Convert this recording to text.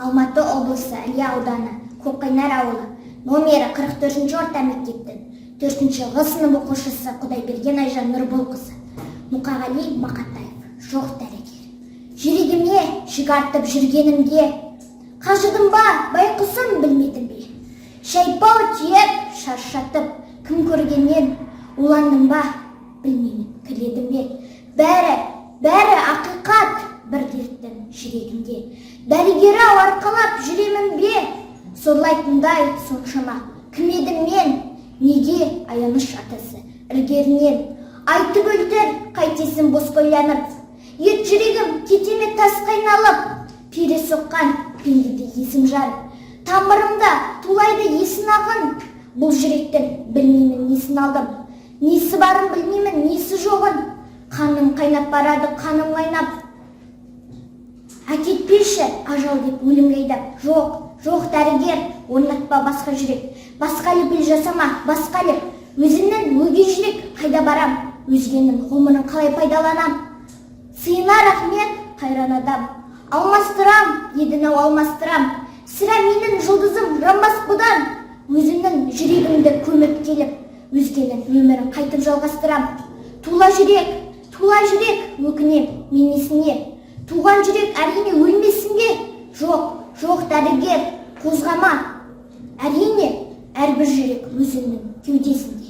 Алматы облысы Іле ауданы Көкқайнар ауылы номері 44-ші орта мектептің 4-ші Ғ сынып оқушысы Құдайберген Айжан Нұрболқызы. Мұқағали Мақатаев. Жоқ дәрігер. Жүрегіме жік артып жүргенімде, қажыдым ба, байқұсым білмедім бе? Шайпау түйеп, шаршатып, кім көргеннен уландым ба, білмеймін, кіредім бе? Бәрі ақиқат бір дерттің жүрегімде. Дәрігері арқалап жүремін бе? Сорлайтындай соншама кім едім мен? Неге аяныш атасы іргерінен айтып өлтір, қайтесін бос ойланып? Ет жүрегім кетеме тас қайналып, пире соққан пендеде есім жарып, тамырымда тулайды есін ағын. Бұл жүректің білмеймін несін алдым, несі барын білмеймін, несі жоғын. Қаным қайнап барады, қаным қайнап. Әкетпеші ажал деп өлімге айдап. Жоқ дәрігер, орнатпа басқа жүрек, басқа лепіл жасама, басқа леп. Өзімнің өгей жүрек қайда барам, өзгенің ғұмырын қалай пайдаланам? Сыйына рахмет, қайран адам. Алмастырам, едінау алмастырам. Сірә менің жұлдызым рамбас бұдан. Өзімнің жүрегімді көміп келіп, өзгенің өмірін қайтып жалғастырам. Тула жүрек, өкінем, мен несіне? Туған жүрек әрине өлмесін бе? Жоқ дәрігер, қозғама. Әрине, әрбір жүрек өзінің кеудесінде.